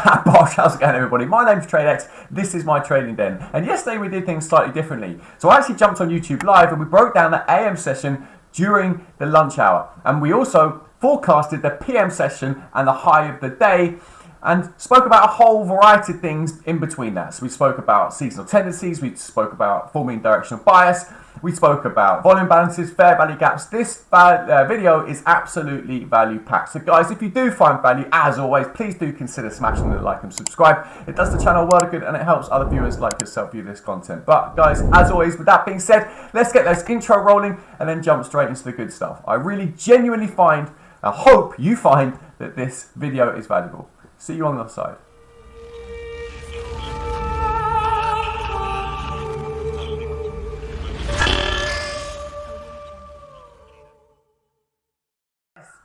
Bosh, how's it going everybody? My name's TradeX, this is my trading den, and yesterday we did things slightly differently. So I actually jumped on YouTube Live and we broke down the AM session during the lunch hour, and we also forecasted the PM session and the high of the day, and spoke about a whole variety of things in between that. So we spoke about seasonal tendencies, we spoke about forming directional bias, we spoke about volume balances, fair value gaps. This video is absolutely value packed. So guys, if you do find value, as always, please do consider smashing the like and subscribe. It does the channel a world of good and it helps other viewers like yourself view this content. But guys, as always, with that being said, let's get this intro rolling and then jump straight into the good stuff. I really genuinely I hope you find that this video is valuable. See you on the other side.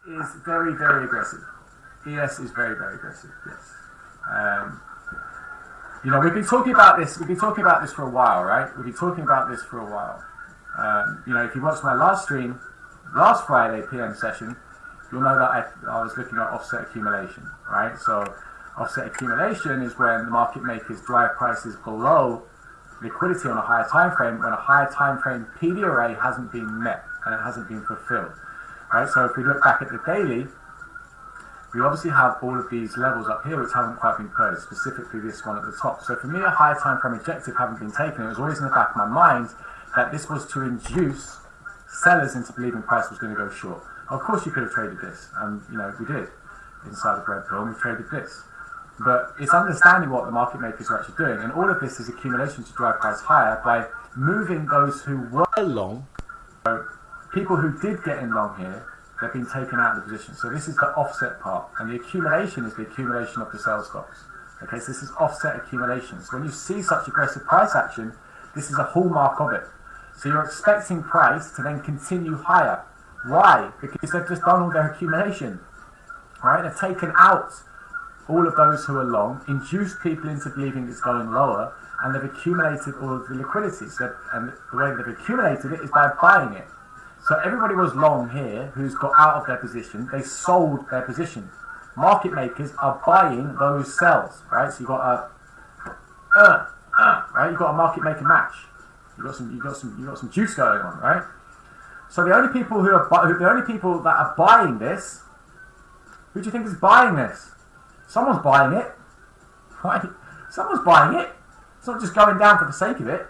ES is very, very aggressive. ES is very, very aggressive. Yes. You know, we've been talking about this. We've been talking about this for a while, right? We've been talking about this for a while. You know, if you watched my last stream, last Friday PM session, you'll know that I was looking at offset accumulation, right? So offset accumulation is when the market makers drive prices below liquidity on a higher time frame when a higher time frame PD array hasn't been met and it hasn't been fulfilled, right? So if we look back at the daily, we obviously have all of these levels up here which haven't quite been purged, specifically this one at the top. So for me, a higher time frame objective having been taken, it was always in the back of my mind that this was to induce sellers into believing price was going to go short. Of course you could have traded this, and you know, we did inside the bread pill, and we traded this. But it's understanding what the market makers are actually doing, and all of this is accumulation to drive price higher by moving those who were long. So people who did get in long here, they've been taken out of the position. So this is the offset part, and the accumulation is the accumulation of the sell stocks. Okay, so this is offset accumulation. So when you see such aggressive price action, this is a hallmark of it. So you're expecting price to then continue higher. Why? Because they've just done all their accumulation, right? They've taken out all of those who are long, induced people into believing it's going lower, and they've accumulated all of the liquidity. So, and the way they've accumulated it is by buying it. So everybody was long here who's got out of their position. They sold their position. Market makers are buying those sells, right? So you've got right? You've got a market maker match. You've got some juice going on, right? So the only people that are buying this, who do you think is buying this? Someone's buying it, right? Someone's buying it. It's not just going down for the sake of it.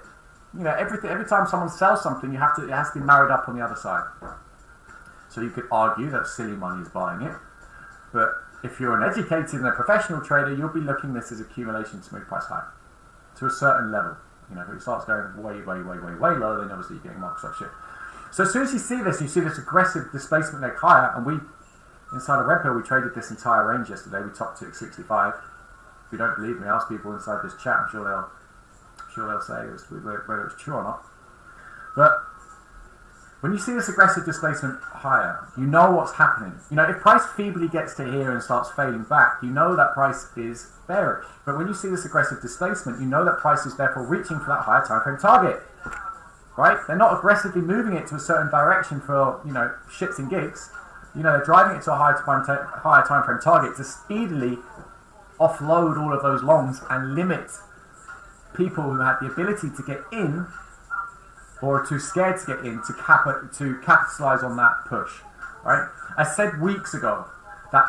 You know, every time someone sells something, it has to be married up on the other side. So you could argue that silly money is buying it, but if you're an educated and a professional trader, you'll be looking at this as accumulation to move price high to a certain level. You know, if it starts going way low, then obviously you're getting market structure shift. So as soon as you see this aggressive displacement leg higher, and we, inside of Red Pill, we traded this entire range yesterday. We topped it at 65. If you don't believe me, ask people inside this chat. I'm sure they'll say whether it's true or not. But when you see this aggressive displacement higher, you know what's happening. You know, if price feebly gets to here and starts failing back, you know that price is bearish. But when you see this aggressive displacement, you know that price is therefore reaching for that higher time frame target. Right? They're not aggressively moving it to a certain direction for, you know, shits and gigs. You know, they're driving it to a higher time frame target to speedily offload all of those longs and limit people who have the ability to get in or are too scared to get in to capitalize on that push. Right? I said weeks ago that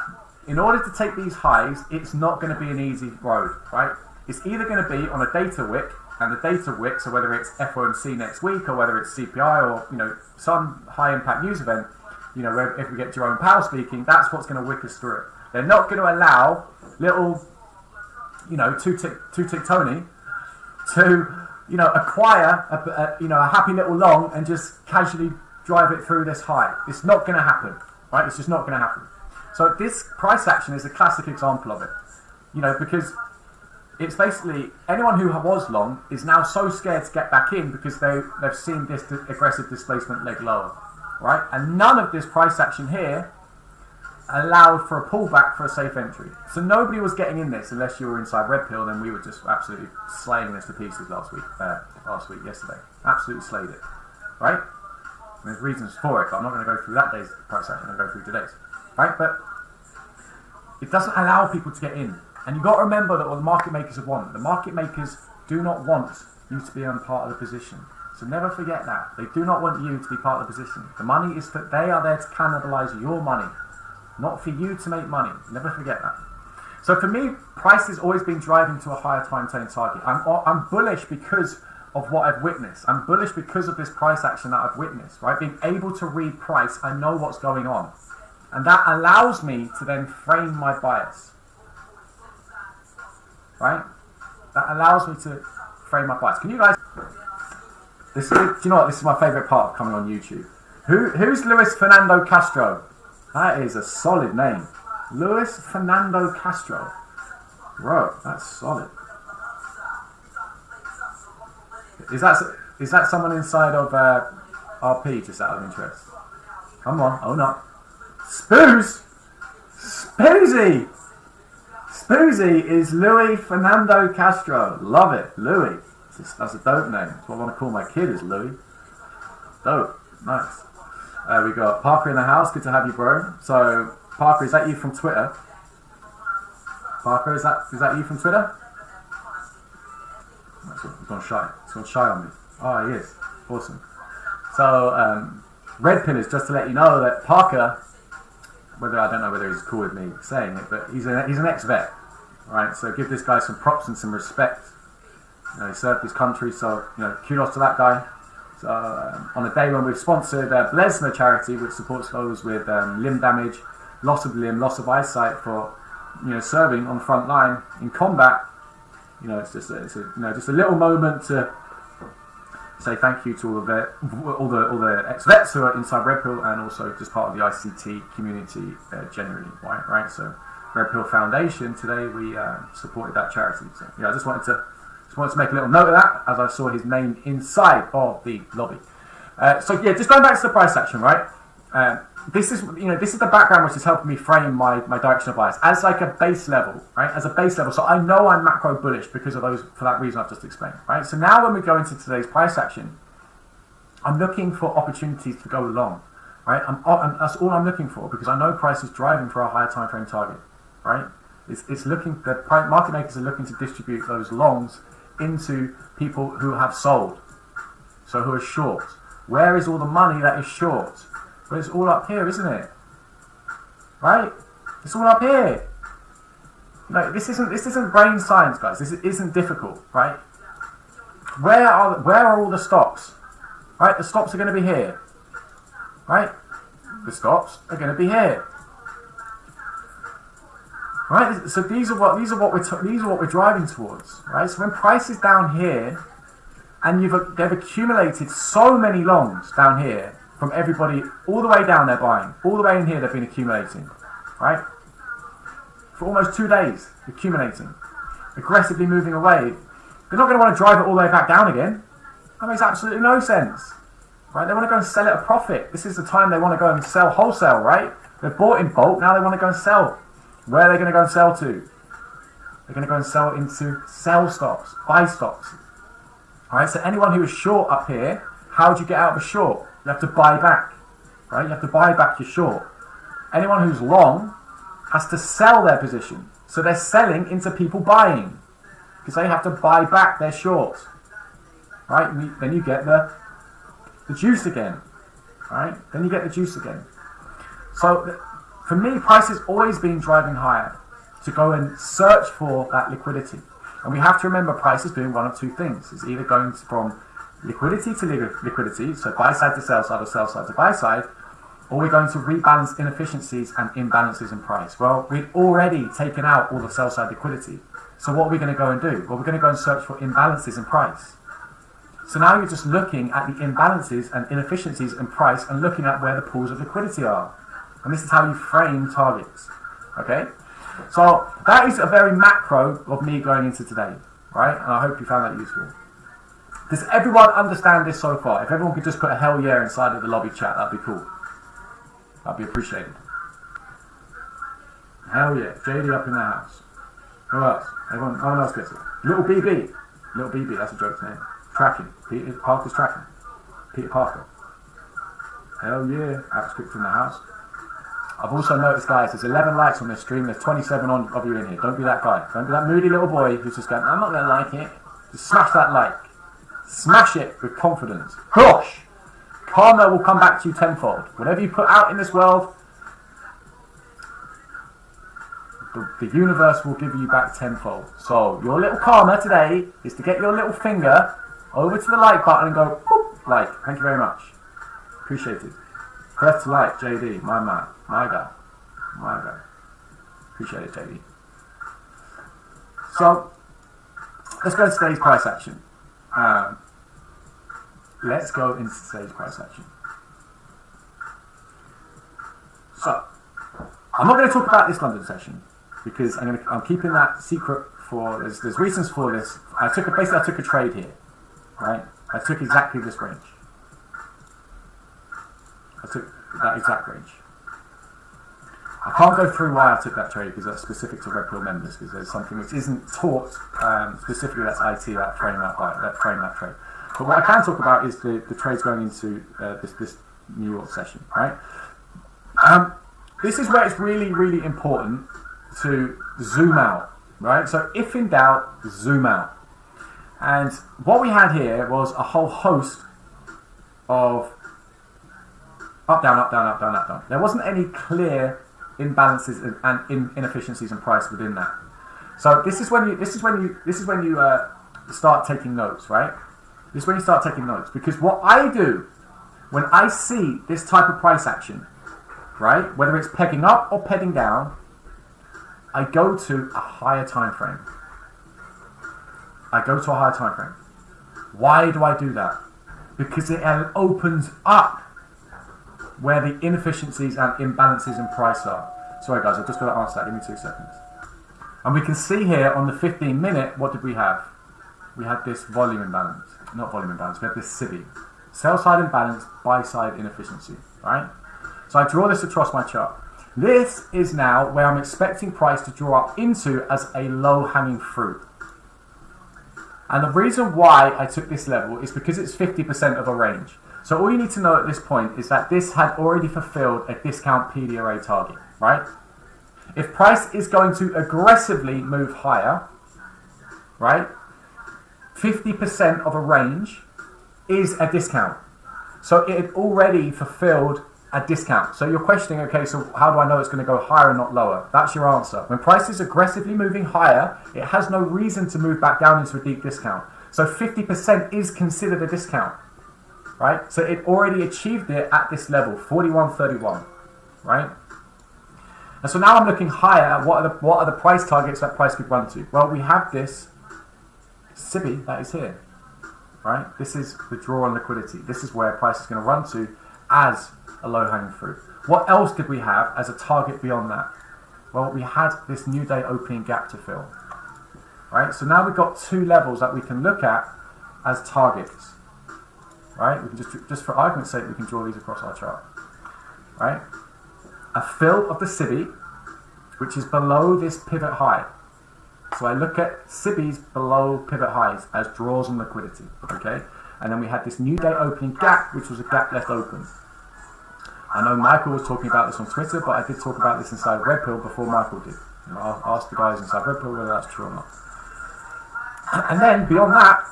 in order to take these highs, it's not going to be an easy road. Right? It's either going to be on a data wick. And the data wick, so whether it's FOMC next week or whether it's CPI or, you know, some high impact news event, you know, where if we get Jerome Powell speaking, that's what's going to wick us through it. They're not going to allow little, you know, two-tick Tony to, you know, acquire a happy little long and just casually drive it through this high. It's not going to happen, right? It's just not going to happen. So this price action is a classic example of it, you know, because it's basically anyone who was long is now so scared to get back in because they've seen this aggressive displacement leg lower, right? And none of this price action here allowed for a pullback for a safe entry. So nobody was getting in this unless you were inside Red Pill. Then we were just absolutely slaying this to pieces yesterday. Absolutely slayed it, right? And there's reasons for it, but I'm not going to go through that day's price action. I'm going to go through today's, right? But it doesn't allow people to get in. And you've got to remember that what the market makers want. The market makers do not want you to be on part of the position. So never forget that. They do not want you to be part of the position. The money is that they are there to cannibalize your money, not for you to make money. Never forget that. So for me, price has always been driving to a higher time frame target. I'm bullish because of what I've witnessed. I'm bullish because of this price action that I've witnessed, right? Being able to read price, I know what's going on. And that allows me to then frame my bias, right? That allows me to frame my bias. Can you guys... do you know what? This is my favourite part of coming on YouTube. Who's Luis Fernando Castro? That is a solid name. Luis Fernando Castro. Bro, that's solid. Is that someone inside of RP, just out of interest? Come on, own up. Spoos! Spoozy! Spoozy is Louis Fernando Castro. Love it, Louis. That's a dope name. That's what I want to call my kid, is Louis. Dope. Nice. We got Parker in the house. Good to have you, bro. So, Parker, is that you from Twitter? Parker, is that you from Twitter? He's gone shy. He's gone shy on me. Oh, he is. Awesome. So, Red Pillars, just to let you know that Parker, I don't know whether he's cool with me saying it, but he's an ex-vet. Alright, so give this guy some props and some respect. You know, he served his country, so kudos to that guy. So on a day when we've sponsored Blesner charity, which supports those with limb damage, loss of limb, loss of eyesight for serving on the front line in combat. It's just a little moment to say thank you to all the ex-vets who are inside Red Pill and also just part of the ICT community generally, right? So Red Pill Foundation, today we supported that charity. So yeah, I just wanted to make a little note of that as I saw his name inside of the lobby. So yeah, just going back to the price action, right? This is the background which is helping me frame my directional bias as like a base level, right? As a base level, so I know I'm macro bullish because of for that reason I've just explained, right? So now when we go into today's price action, I'm looking for opportunities to go long, right? That's all I'm looking for because I know price is driving for a higher time frame target, right? The market makers are looking to distribute those longs into people who have sold, so who are short. Where is all the money that is short? But it's all up here, isn't it? Right? It's all up here. This isn't brain science, guys. This isn't difficult, right? Where are all the stops? Right? The stops are going to be here. Right? The stops are going to be here. Right? So these are what we're driving towards, right? So when price is down here, and they've accumulated so many longs down here. From everybody, all the way down they're buying. All the way in here they've been accumulating. Right? For almost 2 days, accumulating. Aggressively moving away. They're not going to want to drive it all the way back down again. That makes absolutely no sense. Right? They want to go and sell at a profit. This is the time they want to go and sell wholesale, right? They've bought in bulk, now they want to go and sell. Where are they going to go and sell to? They're going to go and sell into sell stocks, buy stocks. Alright, so anyone who is short up here, how do you get out of a short? You have to buy back, right? You have to buy back your short. Anyone who's long has to sell their position. So they're selling into people buying because they have to buy back their short, right? And then you get the juice again, right? Then you get the juice again. So for me, price has always been driving higher to go and search for that liquidity. And we have to remember price is doing one of two things. It's either going from liquidity to liquidity, so buy side to sell side or sell side to buy side, or we're going to rebalance inefficiencies and imbalances in price. Well, we've already taken out all the sell side liquidity. So what are we going to go and do? Well, we're going to go and search for imbalances in price. So now you're just looking at the imbalances and inefficiencies in price and looking at where the pools of liquidity are. And this is how you frame targets. Okay? So that is a very macro of me going into today, right? And I hope you found that useful. Does everyone understand this so far? If everyone could just put a hell yeah inside of the lobby chat, that'd be cool. That'd be appreciated. Hell yeah. JD up in the house. Who else? Everyone else gets it. Little BB. Little BB, that's a joke's name. Tracking. Peter Parker's tracking. Peter Parker. Hell yeah. Apps quick in the house. I've also noticed, guys, there's 11 likes on this stream. There's 27 of you in here. Don't be that guy. Don't be that moody little boy who's just going, I'm not going to like it. Just smash that like. Smash it with confidence. Gosh! Karma will come back to you tenfold. Whatever you put out in this world, the universe will give you back tenfold. So your little karma today is to get your little finger over to the like button and go, boop, like. Thank you very much. Appreciate it. Press to like, JD, my man, my guy. Appreciate it, JD. So let's go to today's price action. Let's go into today's price action. So I'm not going to talk about this London session because I'm keeping that secret for. There's reasons for this. I took a trade here, right? I took exactly this range. I took that exact range. I can't go through why I took that trade because that's specific to Red Pill members, because there's something which isn't taught specifically. That's IT, that frame that trade. But what I can talk about is the trades going into this New York session, right? This is where it's really, really important to zoom out, right? So if in doubt, zoom out. And what we had here was a whole host of up, down, up, down, up, down, up, down. There wasn't any clear imbalances and inefficiencies in price within that. So this is when you start taking notes, right? This is when you start taking notes, because what I do when I see this type of price action, right, whether it's pegging up or pegging down, I go to a higher time frame. Why do I do that? Because it opens up where the inefficiencies and imbalances in price are. Sorry guys, I've just got to answer that. Give me 2 seconds. And we can see here on the 15-minute, what did we have? We had this volume imbalance. Not volume imbalance, we had this SIBI. Sell side imbalance, buy side inefficiency, right? So I draw this across my chart. This is now where I'm expecting price to draw up into as a low-hanging fruit. And the reason why I took this level is because it's 50% of a range. So all you need to know at this point is that this had already fulfilled a discount PDRA target, right? If price is going to aggressively move higher, right, 50% of a range is a discount. So it had already fulfilled a discount. So you're questioning, okay, so how do I know it's going to go higher and not lower? That's your answer. When price is aggressively moving higher, it has no reason to move back down into a deep discount. So 50% is considered a discount, right? So it already achieved it at this level, 41.31, right? And so now I'm looking higher at what are the price targets that price could run to. Well, we have this SIBI that is here, right? This is the draw on liquidity. This is where price is going to run to as a low-hanging fruit. What else did we have as a target beyond that? Well, we had this new day opening gap to fill, right? So now we've got two levels that we can look at as targets, right? We can just for argument's sake, we can draw these across our chart, right? A fill of the SIBI, which is below this pivot high. So I look at SIBIs below pivot highs as draws on liquidity, okay? And then we had this new day opening gap, which was a gap left open. I know Michael was talking about this on Twitter, but I did talk about this inside Red Pill before Michael did. You know, I'll ask the guys inside Red Pill whether that's true or not. And then beyond that,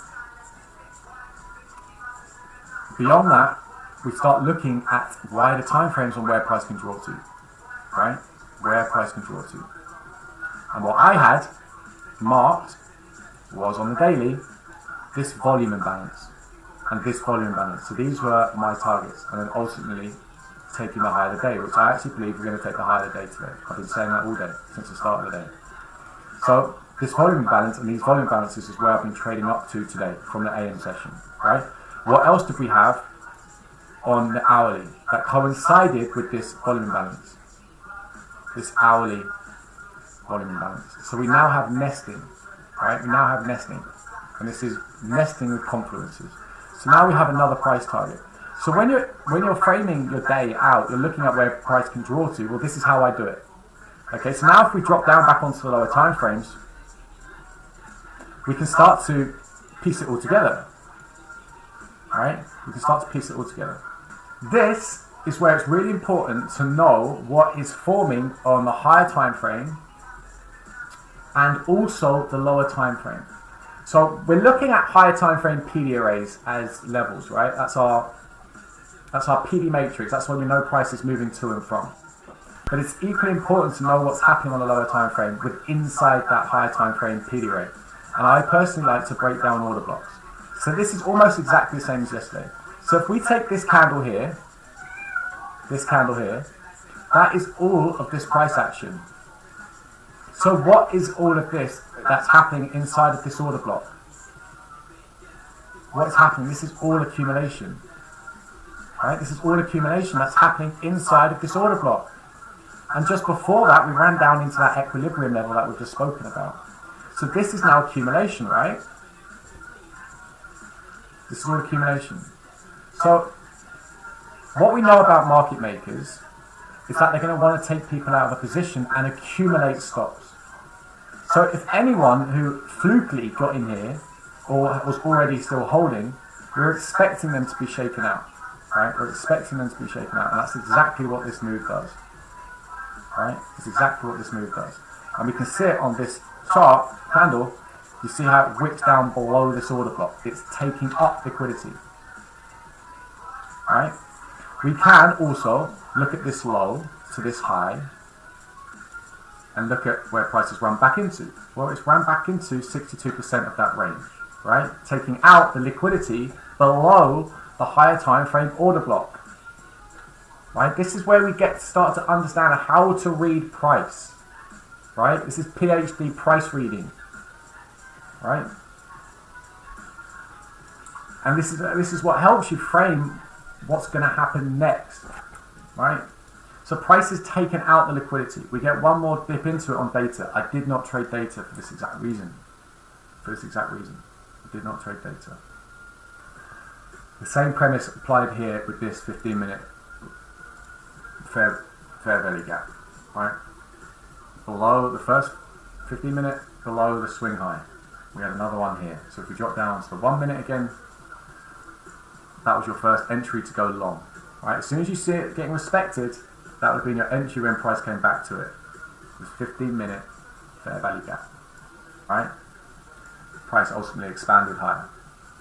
we start looking at wider time frames on where price can draw to, right? Where price can draw to. And what I had marked was on the daily this volume imbalance and this volume imbalance. So these were my targets, and then ultimately taking the high of the day, which I actually believe we're going to take the high of the day today. I've been saying that all day since the start of the day. So this volume imbalance and these volume balances is where I've been trading up to today from the AM session, right? What else did we have on the hourly that coincided with this volume imbalance? This hourly volume imbalance. So we now have nesting, right? We now have nesting, and this is nesting with confluences. So now we have another price target. So when you're framing your day out, you're looking at where price can draw to. Well, this is how I do it. Okay, so now if we drop down back onto the lower time frames, we can start to piece it all together. All right, we can start to piece it all together. This is where it's really important to know what is forming on the higher time frame and also the lower time frame. So we're looking at higher time frame PD arrays as levels, right? That's our PD matrix. That's when we know price is moving to and from. But it's equally important to know what's happening on the lower time frame with inside that higher time frame PD array. And I personally like to break down order blocks. So this is almost exactly the same as yesterday. So if we take this candle here, that is all of this price action. So what is all of this that's happening inside of this order block? What's happening? This is all accumulation. Right? This is all accumulation that's happening inside of this order block. And just before that, we ran down into that equilibrium level that we've just spoken about. So this is now accumulation, right? This is all accumulation. So what we know about market makers is that they're going to want to take people out of a position and accumulate stops. So if anyone who flukily got in here or was already still holding, we're expecting them to be shaken out. Right? We're expecting them to be shaken out, and that's exactly what this move does. Right? It's exactly what this move does. And we can see it on this chart, candle, you see how it wicks down below this order block. It's taking up liquidity. Right? We can also look at this low to this high and look at where prices run back into. Well, it's run back into 62% of that range, right? Taking out the liquidity below the higher time frame order block. Right? This is where we get to start to understand how to read price. Right? This is PhD price reading. Right? And this is what helps you frame what's going to happen next. Right? So price has taken out the liquidity. We get one more dip into it on data. I did not trade data for this exact reason. I did not trade data. The same premise applied here with this 15-minute fair value gap, right? Below the first 15-minute, below the swing high. We had another one here. So if we drop down to the 1 minute again, that was your first entry to go long, right? As soon as you see it getting respected, that would have been your entry when price came back to it. This 15-minute fair value gap, right? Price ultimately expanded higher.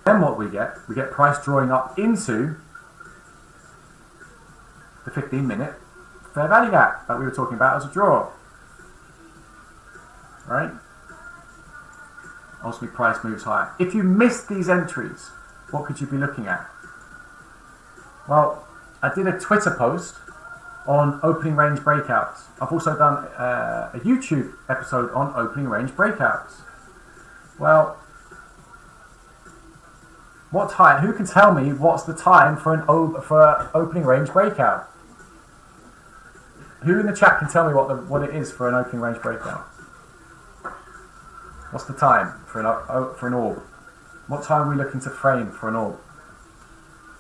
Then what we get price drawing up into the 15-minute fair value gap that we were talking about as a draw. Right? Ultimately price moves higher. If you missed these entries, what could you be looking at? Well, I did a Twitter post on opening range breakouts. I've also done a YouTube episode on opening range breakouts. Well, what time? Who can tell me what's the time for an opening range breakout? Who in the chat can tell me what it is for an opening range breakout? What's the time for an orb? What time are we looking to frame for an orb?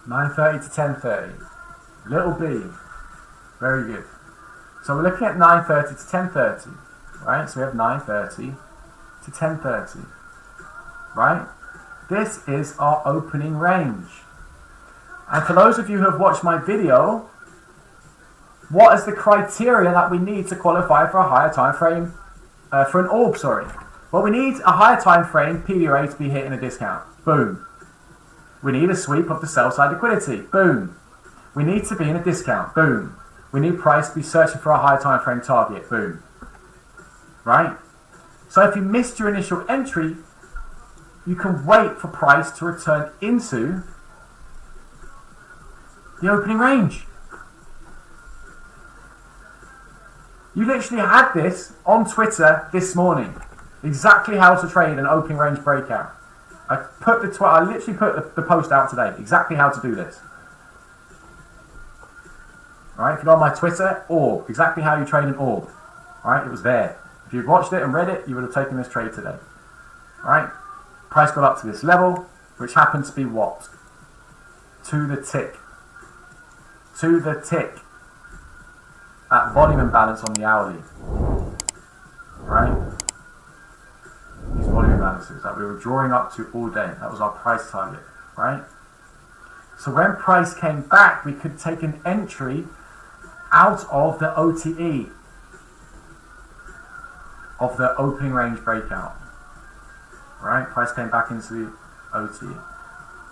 9:30 to 10:30. Little b. Very good. So we're looking at 9:30 to 10:30, right? So we have 9:30 to 10:30, right? This is our opening range. And for those of you who have watched my video, what is the criteria that we need to qualify for a higher time frame, for an orb, sorry? Well, we need a higher time frame PD array to be hitting a discount. Boom. We need a sweep of the sell side liquidity. Boom. We need to be in a discount. Boom. We need price to be searching for a higher time frame target. Boom. Right? So if you missed your initial entry, you can wait for price to return into the opening range. You literally had this on Twitter this morning. Exactly how to trade an opening range breakout. I literally put the post out today. Exactly how to do this. Alright, if you go on my Twitter, orb. Exactly how you trade an orb. Alright, it was there. If you'd watched it and read it, you would have taken this trade today. Alright, price got up to this level, which happened to be what? To the tick. To the tick. At volume imbalance on the hourly. Right? These volume imbalances that we were drawing up to all day. That was our price target. Right? So when price came back, we could take an entry out of the OTE of the opening range breakout. Right? Price came back into the OTE.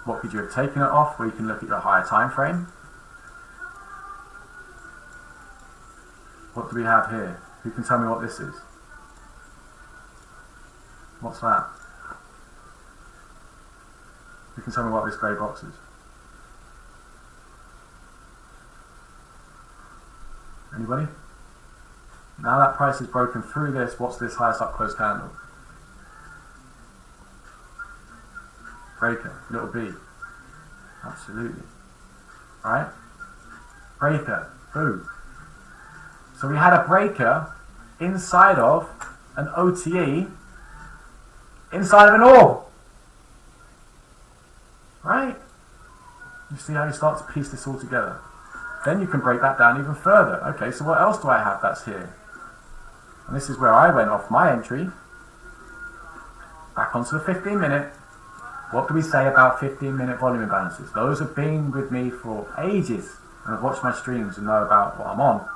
What could you have taken it off? Well, you can look at your higher time frame. What do we have here? Who can tell me what this is? What's that? Who can tell me what this grey box is? Anybody? Now that price has broken through this, what's this highest up close candle? Breaker, little b. Absolutely. Alright? Breaker, boom. So we had a breaker inside of an OTE, inside of an orb. Right? You see how you start to piece this all together. Then you can break that down even further. Okay, so what else do I have that's here? And this is where I went off my entry. Back onto the 15 minute. What do we say about 15-minute volume imbalances? Those have been with me for ages and have watched my streams and know about what I'm on.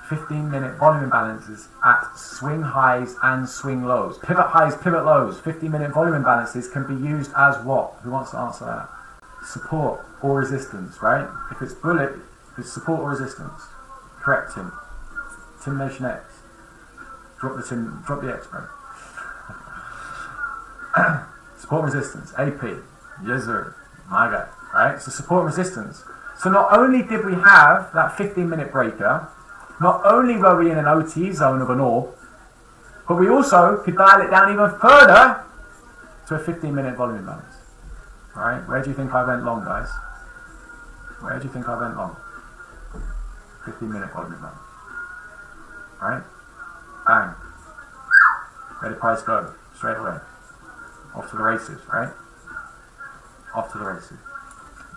15-minute volume imbalances at swing highs and swing lows. Pivot highs, pivot lows. 15-minute volume imbalances can be used as what? Who wants to answer that? Support or resistance, right? If it's bullet, it's support or resistance. Correct, Tim. Tim Nation X. Drop the X, bro. Support and resistance, AP, yes sir, my guy, right? So support and resistance. So not only did we have that 15-minute breaker, not only were we in an OT zone of an orb, but we also could dial it down even further to a 15-minute volume imbalance. Right? Where do you think I went long, guys? Where do you think I went long? 15-minute volume imbalance. Right? Bang. Where did price go? Straight away. Off to the races, right? Off to the races.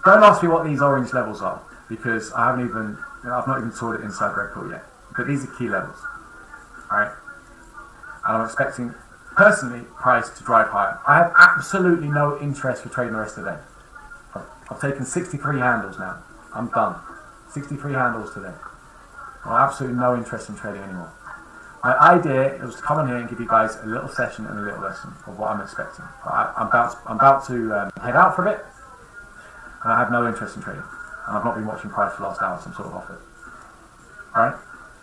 Don't ask me what these orange levels are, because I've not even taught it inside Red Pill yet. But these are key levels, right? And I'm expecting, personally, price to drive higher. I have absolutely no interest for trading the rest of the day. I've taken 63 handles now. I'm done. 63 handles today. I have absolutely no interest in trading anymore. My idea was to come in here and give you guys a little session and a little lesson of what I'm expecting. I'm about to head out for a bit, and I have no interest in trading. And I've not been watching price for the last hour, so I'm sort of off it. Alright?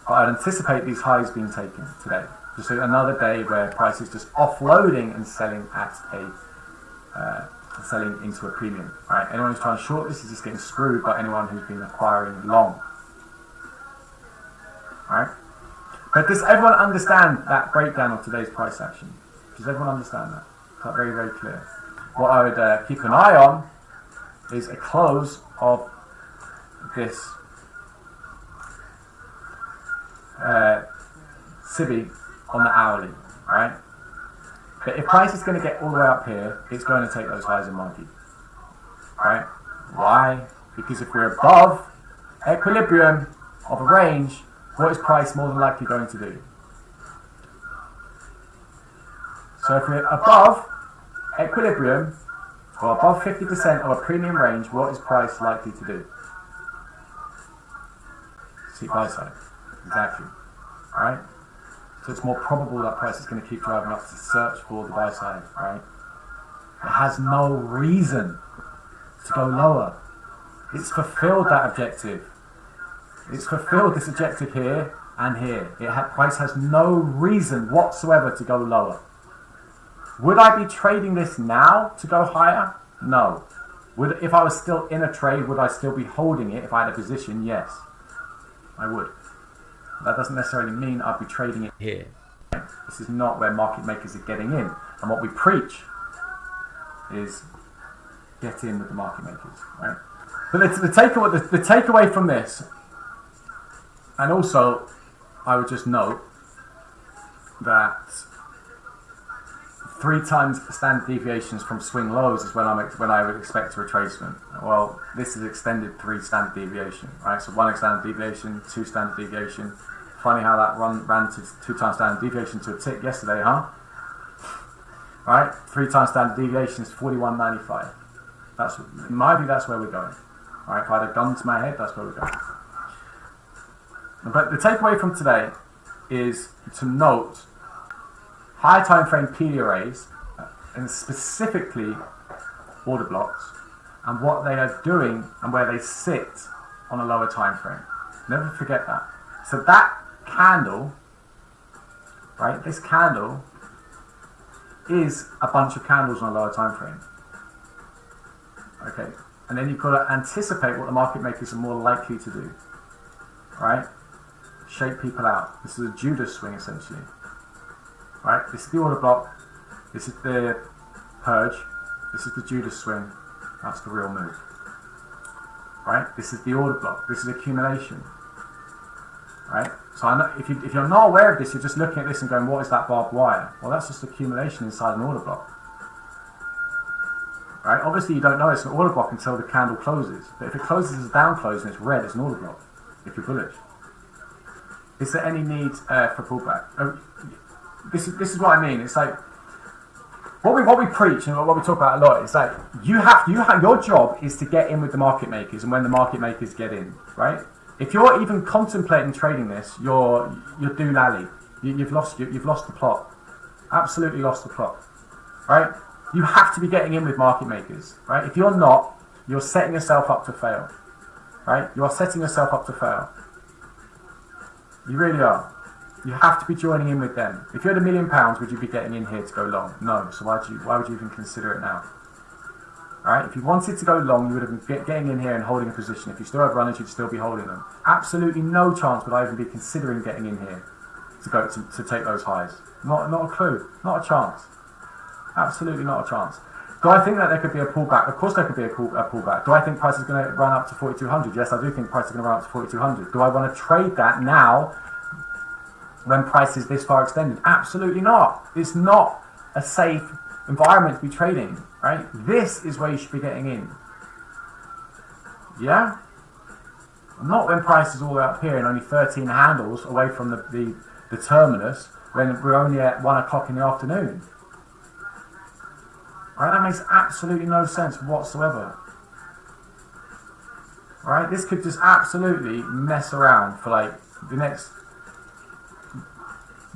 But I'd anticipate these highs being taken today. Just another day where price is just offloading and selling at selling into a premium. Right? Anyone who's trying to short this is just getting screwed by anyone who's been acquiring long. Alright? But does everyone understand that breakdown of today's price action? Does everyone understand that? Is that very, very clear? What I would keep an eye on is a close of this SIBI on the hourly, right? But if price is going to get all the way up here, it's going to take those highs in market, right? Why? Because if we're above equilibrium of a range, what is price more than likely going to do? So if we're above equilibrium, or above 50% of a premium range, what is price likely to do? See buy side. Exactly. Alright? So it's more probable that price is going to keep driving up to search for the buy side, right? It has no reason to go lower. It's fulfilled that objective. It's fulfilled this objective here and here. Price has no reason whatsoever to go lower. Would I be trading this now to go higher? No. If I was still in a trade, would I still be holding it if I had a position? Yes. I would. That doesn't necessarily mean I'd be trading it here. This is not where market makers are getting in. And what we preach is get in with the market makers, right? But the takeaway from this, and also I would just note that 3 times standard deviations from swing lows is when I would expect a retracement. Well, this is extended 3 standard deviation, right? So 1 standard deviation, 2 standard deviation. Funny how that ran to 2 times standard deviation to a tick yesterday, huh? Right? 3 times standard deviation is 41.95. In my view, that's where we're going. All right, if I had a gun to my head, that's where we're going. But the takeaway from today is to note higher time frame PD arrays, and specifically order blocks, and what they are doing and where they sit on a lower time frame. Never forget that. So that candle, right, this candle is a bunch of candles on a lower time frame. Okay, and then you've got to anticipate what the market makers are more likely to do, right? Shake people out. This is a Judas swing essentially, right? This is the order block, this is the purge, this is the Judas swing, that's the real move, right? This is the order block, this is accumulation, right? So I know, if you're not aware of this, you're just looking at this and going, what is that barbed wire? Well, that's just accumulation inside an order block. Right? Obviously you don't know it's an order block until the candle closes. But if it closes as a down close and it's red, it's an order block, if you're bullish. Is there any need for pullback? This is what I mean. It's like what we preach and what we talk about a lot. It's like you have your job is to get in with the market makers, and when the market makers get in, right? If you're even contemplating trading this, you're doolally. You've lost the plot. Absolutely lost the plot. Right? You have to be getting in with market makers, right? If you're not, you're setting yourself up to fail, right? You are setting yourself up to fail. You really are. You have to be joining in with them. If you had £1 million, would you be getting in here to go long? No. So why would you even consider it now? All right? If you wanted to go long, you would have been getting in here and holding a position. If you still have runners, you'd still be holding them. Absolutely no chance would I even be considering getting in here to take those highs. Not a clue. Not a chance. Absolutely not a chance. Do I think that there could be a pullback? Of course there could be a pullback. Do I think price is going to run up to 4,200? Yes, I do think price is going to run up to 4,200. Do I want to trade that now when price is this far extended? Absolutely not. It's not a safe environment to be trading, right? This is where you should be getting in. Yeah? Not when price is all the way up here and only 13 handles away from the terminus when we're only at 1 o'clock in the afternoon. Right, that makes absolutely no sense whatsoever. Right, this could just absolutely mess around for like the next,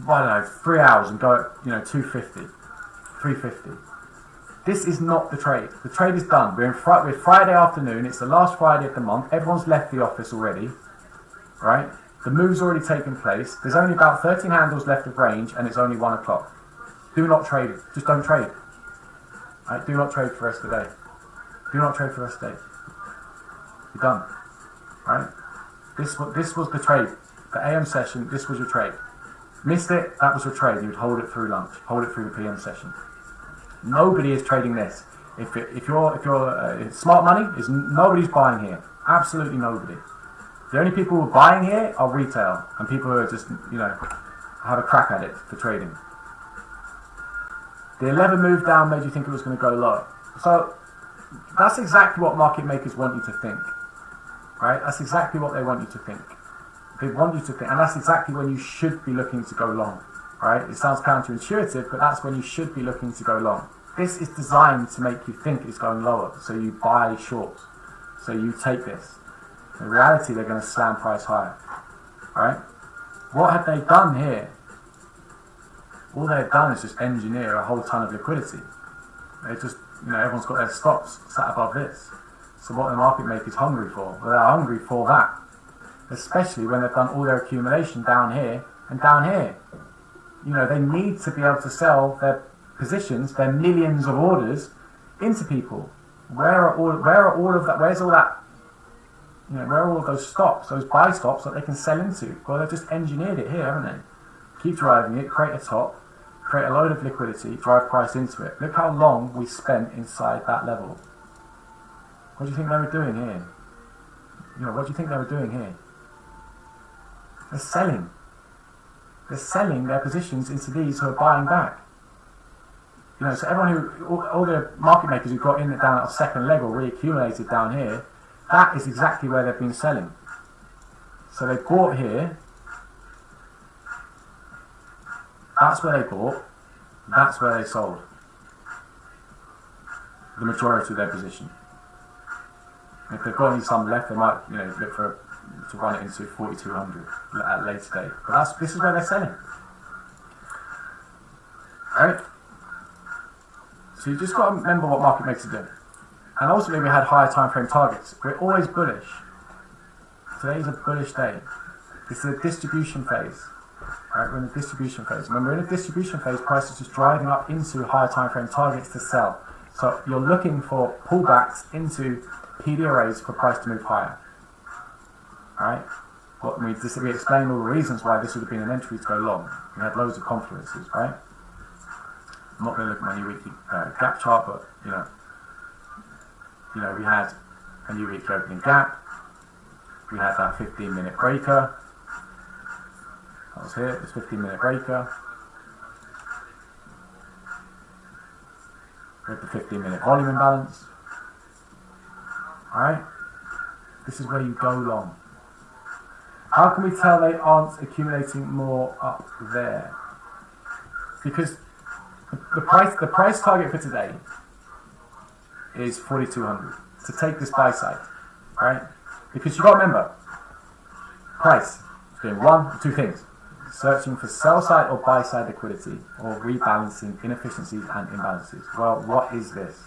I don't know, 3 hours and go at 250, 350. This is not the trade. The trade is done. We're Friday afternoon. It's the last Friday of the month. Everyone's left the office already. Right, the move's already taken place. There's only about 13 handles left of range, and it's only 1 o'clock. Do not trade it. Just don't trade. Right, do not trade for the rest of the day. Do not trade for the rest of the day. You're done. Right? This was the trade. The AM session, this was your trade. Missed it, that was your trade. You'd hold it through lunch. Hold it through the PM session. Nobody is trading this. If you're smart money, nobody's buying here. Absolutely nobody. The only people who are buying here are retail and people who are just, have a crack at it for trading. The 11 move down made you think it was going to go low. So that's exactly what market makers want you to think. Right? That's exactly what they want you to think. They want you to think, and that's exactly when you should be looking to go long. Right? It sounds counterintuitive, but that's when you should be looking to go long. This is designed to make you think it's going lower, so you buy short. So you take this. In reality, they're going to slam price higher. Right? What have they done here? All they've done is just engineer a whole ton of liquidity. They just, everyone's got their stops sat above this. So what the market makers hungry for? Well, they're hungry for that. Especially when they've done all their accumulation down here and down here. They need to be able to sell their positions, their millions of orders, into people. Where are all of that? Where's all that? Where are all of those stops, those buy stops that they can sell into? Well, they've just engineered it here, haven't they? Keep driving it, create a top, create a load of liquidity, drive price into it. Look how long we spent inside that level. What do you think they were doing here? What do you think they were doing here? They're selling. They're selling their positions into these who are buying back. So everyone all the market makers who got in down at a second leg or reaccumulated down here, that is exactly where they've been selling. So they bought here. That's where they bought. That's where they sold. The majority of their position. If they've got any some left, they might, look to run it into 4,200 at a later date. But this is where they're selling. Right? So you just got to remember what market makers are doing. And ultimately we had higher time frame targets. We're always bullish. Today's a bullish day. This is a distribution phase. Right? We're in a distribution phase. When we're in a distribution phase, price is just driving up into higher time frame targets to sell. So you're looking for pullbacks into PDRAs for price to move higher. Alright? We explained all the reasons why this would have been an entry to go long. We had loads of confluences, right? I'm not going to look at my new weekly gap chart, but we had a new weekly opening gap. We had that 15-minute breaker. That was here, this 15-minute breaker. We had the 15-minute volume imbalance. Alright? This is where you go long. How can we tell they aren't accumulating more up there? Because the price target for today is 4,200 to take this buy side, right? Because you've got to remember, price is doing one or two things: searching for sell side or buy side liquidity, or rebalancing inefficiencies and imbalances. Well, what is this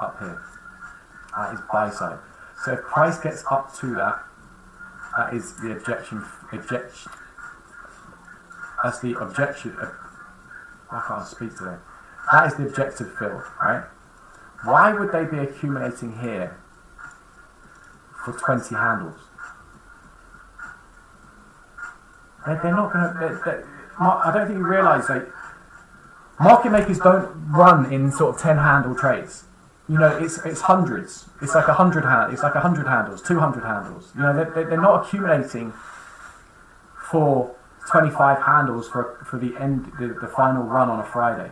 up here? That is buy side. So if price gets up to that, that is the objection. That's the objection. I can't speak today. That is the objective fill, right? Why would they be accumulating here for 20 handles? They're not going to. I don't think you realise that market makers don't run in sort of 10 handle trades. It's hundreds. It's like 100 handles. It's like 100 handles, 200 handles. They're not accumulating for 25 handles for the final run on a Friday,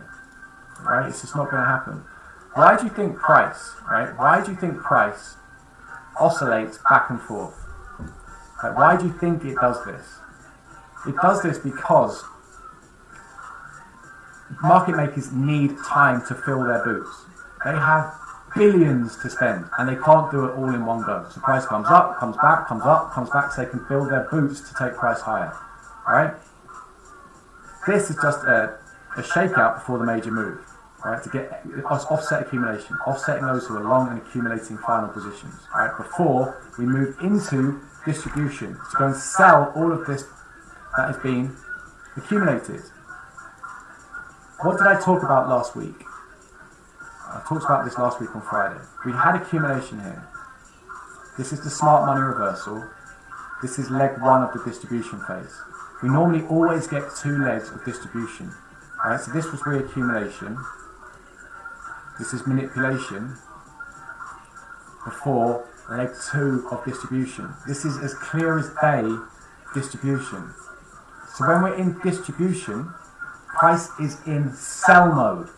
right? It's just not going to happen. Why do you think price, right? Why do you think price oscillates back and forth? Like, why do you think it does this? It does this because market makers need time to fill their boots. They have billions to spend, and they can't do it all in one go. So price comes up, comes back, comes up, comes back, so they can build their boots to take price higher. Alright? This is just a shakeout before the major move. Right? To get offset accumulation, offsetting those who are long and accumulating final positions. Right? Before we move into distribution, to go and sell all of this that has been accumulated. What did I talk about last week? I talked about this last week on Friday. We had accumulation here. This is the smart money reversal. This is leg one of the distribution phase. We normally always get two legs of distribution. Right? So this was reaccumulation. This is manipulation before leg two of distribution. This is as clear as day distribution. So when we're in distribution, price is in sell mode.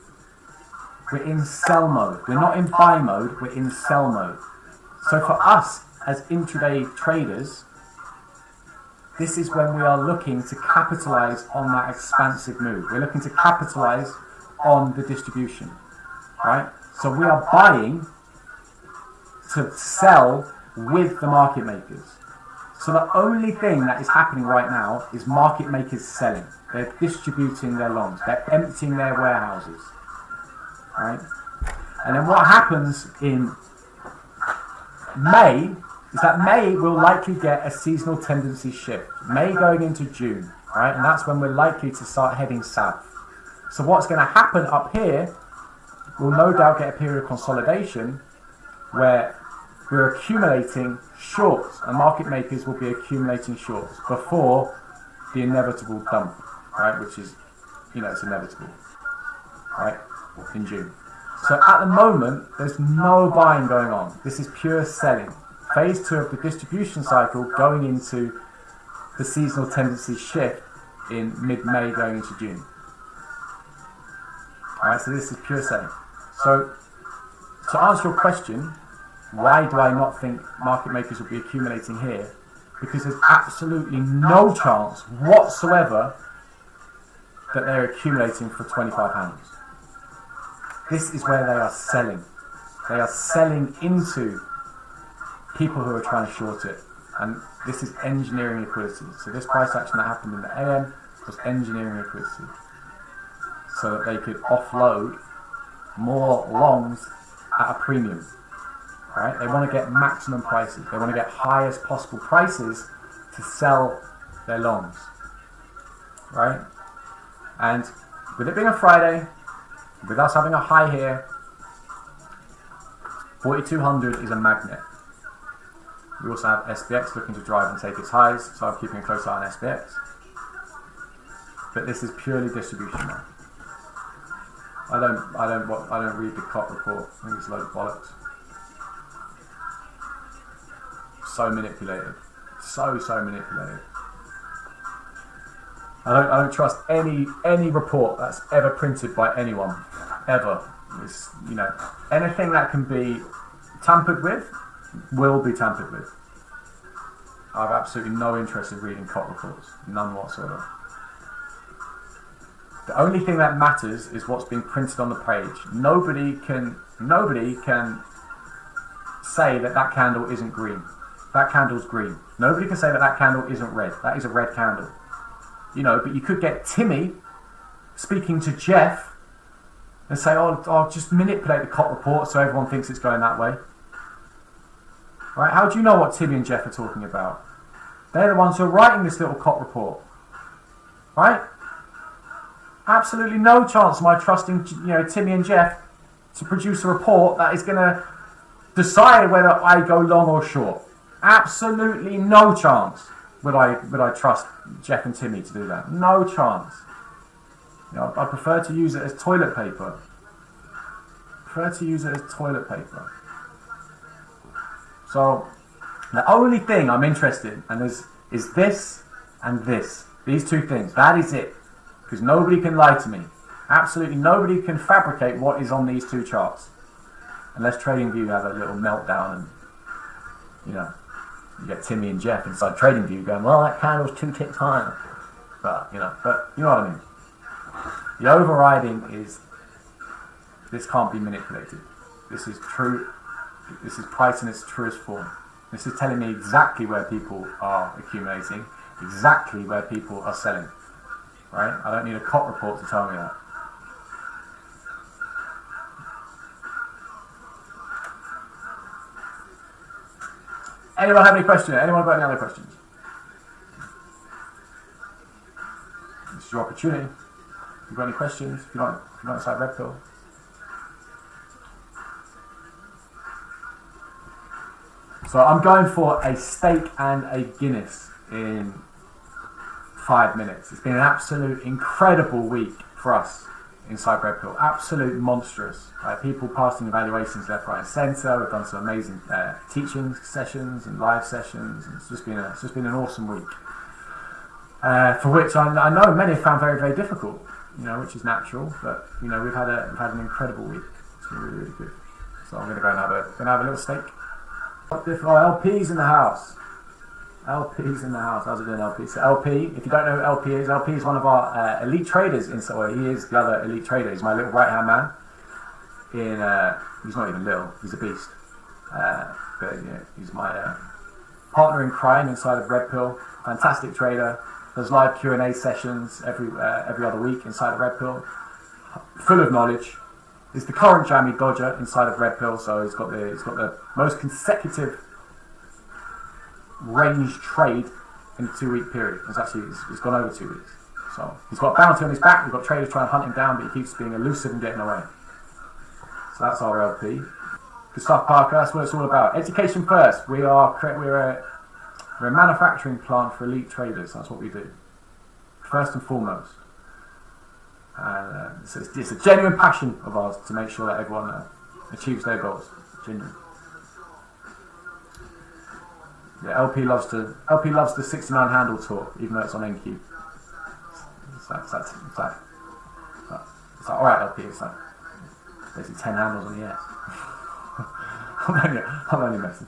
We're in sell mode. We're not in buy mode, we're in sell mode. So for us as intraday traders, this is when we are looking to capitalize on that expansive move. We're looking to capitalize on the distribution, right? So we are buying to sell with the market makers. So the only thing that is happening right now is market makers selling. They're distributing their longs. They're emptying their warehouses, right? And then what happens in May is that May will likely get a seasonal tendency shift. May going into June, right? And that's when we're likely to start heading south. So what's going to happen up here, we'll no doubt get a period of consolidation where we're accumulating shorts, and market makers will be accumulating shorts before the inevitable dump, right? Which is, it's inevitable, right? In June. So at the moment, there's no buying going on. This is pure selling. Phase 2 of the distribution cycle going into the seasonal tendency shift in mid-May going into June. Alright, so this is pure selling. So to answer your question, why do I not think market makers will be accumulating here? Because there's absolutely no chance whatsoever that they're accumulating for 25 handles. This is where they are selling. They are selling into people who are trying to short it. And this is engineering liquidity. So this price action that happened in the AM was engineering liquidity, so that they could offload more longs at a premium. Right? They want to get maximum prices. They want to get highest possible prices to sell their longs. Right? And with it being a Friday, with us having a high here, 4,200 is a magnet. We also have SPX looking to drive and take its highs, so I'm keeping a close eye on SPX. But this is purely distribution now. I don't read the COT report. I think it's a load of bollocks. So manipulated. So manipulated. I don't trust any report that's ever printed by anyone. Ever. It's, you know, anything that can be tampered with will be tampered with. I have absolutely no interest in reading COT reports. None whatsoever. The only thing that matters is what's being printed on the page. Nobody can say that candle isn't green. That candle's green. Nobody can say that candle isn't red. That is a red candle. You know, but you could get Timmy speaking to Jeff and say, oh, I'll just manipulate the COT report so everyone thinks it's going that way. Right? How do you know what Timmy and Jeff are talking about? They're the ones who are writing this little COT report. Right? Absolutely no chance am I trusting, you know, Timmy and Jeff to produce a report that is going to decide whether I go long or short. Absolutely no chance would I trust Jeff and Timmy to do that. No chance. You know, I prefer to use it as toilet paper. So the only thing I'm interested in and is this and this. These two things. That is it. Because nobody can lie to me. Absolutely nobody can fabricate what is on these two charts. Unless TradingView have a little meltdown and, you know, you get Timmy and Jeff inside TradingView going, well, that candle's 2 ticks higher. But you know what I mean. The overriding is this can't be manipulated. This is true. This is price in its truest form. This is telling me exactly where people are accumulating, exactly where people are selling. Right? I don't need a COT report to tell me that. Anyone have any questions? Anyone got any other questions? This is your opportunity. If you've got any questions, if you're not inside Red Pill. So I'm going for a steak and a Guinness in 5 minutes. It's been an absolute incredible week for us inside Red Pill. Absolute monstrous. People passing evaluations left, right and centre. We've done some amazing teaching sessions and live sessions. And it's just been an awesome week. For which I know many have found very, very difficult, you know, which is natural, but you know, we've had an incredible week. It's been really, really good. So I'm gonna go and have a little steak. LP's in the house. LP's in the house. How's it doing, LP? So LP, if you don't know who LP is one of our elite traders. Well, he is the other elite trader. He's my little right-hand man. He's not even little. He's a beast. But yeah, he's my partner in crime inside of Red Pill. Fantastic trader. Does live Q&A sessions every other week inside of Red Pill. Full of knowledge. He's the current Jammy Dodger inside of Red Pill. So he's got the most consecutive range trade in a 2-week period. It's gone over 2 weeks. So he's got a bounty on his back. We've got traders trying to hunt him down, but he keeps being elusive and getting away. So that's our LP. Good stuff, Parker. That's what it's all about. Education first. We're a manufacturing plant for elite traders. That's what we do. First and foremost. And it's a genuine passion of ours to make sure that everyone achieves their goals. Genuine. Yeah, LP loves the 69 handle talk, even though it's on NQ. It's like alright, LP. It's like basically 10 handles on the S. I'm only messing.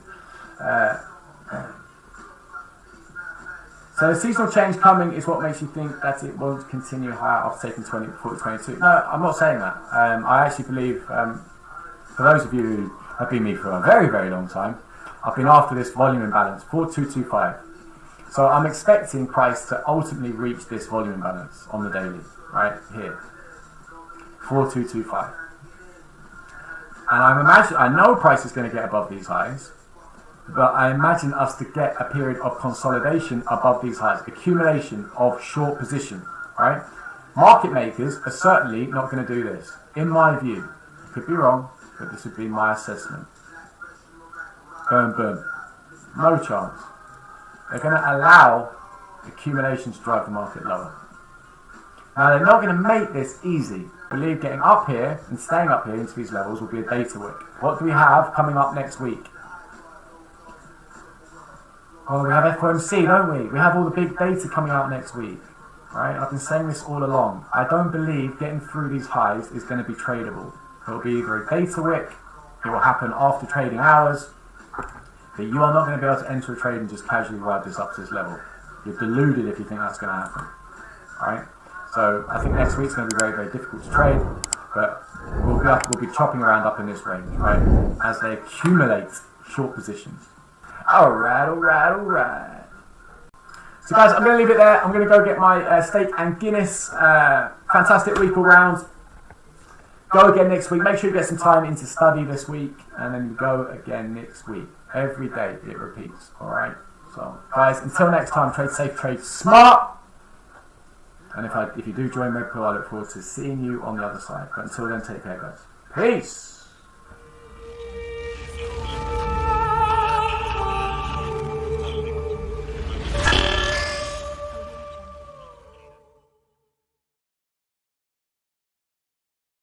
So seasonal change coming is what makes you think that it won't continue higher after taking 40-22. No, I'm not saying that. I actually believe, for those of you who have been with me for a very, very long time, I've been after this volume imbalance, 4225. So I'm expecting price to ultimately reach this volume imbalance on the daily, right here, 4225. And I know price is going to get above these highs, but I imagine us to get a period of consolidation above these highs, accumulation of short position, right? Market makers are certainly not going to do this, in my view. Could be wrong, but this would be my assessment. Boom, boom. No chance. They're going to allow accumulation to drive the market lower. Now, they're not going to make this easy. I believe getting up here and staying up here into these levels will be a data wick. What do we have coming up next week? Well, we have FOMC, don't we? We have all the big data coming out next week. Right? I've been saying this all along. I don't believe getting through these highs is going to be tradable. It will be either a data wick, it will happen after trading hours, but you are not going to be able to enter a trade and just casually ride this up to this level. You're deluded if you think that's going to happen. Right? So I think next week's going to be very, very difficult to trade, but we'll be chopping around up in this range, right? As they accumulate short positions. Alright. So guys, I'm going to leave it there. I'm going to go get my steak and Guinness. Fantastic week all round. Go again next week. Make sure you get some time into study this week, and then go again next week. Every day it repeats. Alright. So guys, until next time, trade safe, trade smart. And if you do join Red Pill, I look forward to seeing you on the other side. But until then, take care, guys. Peace!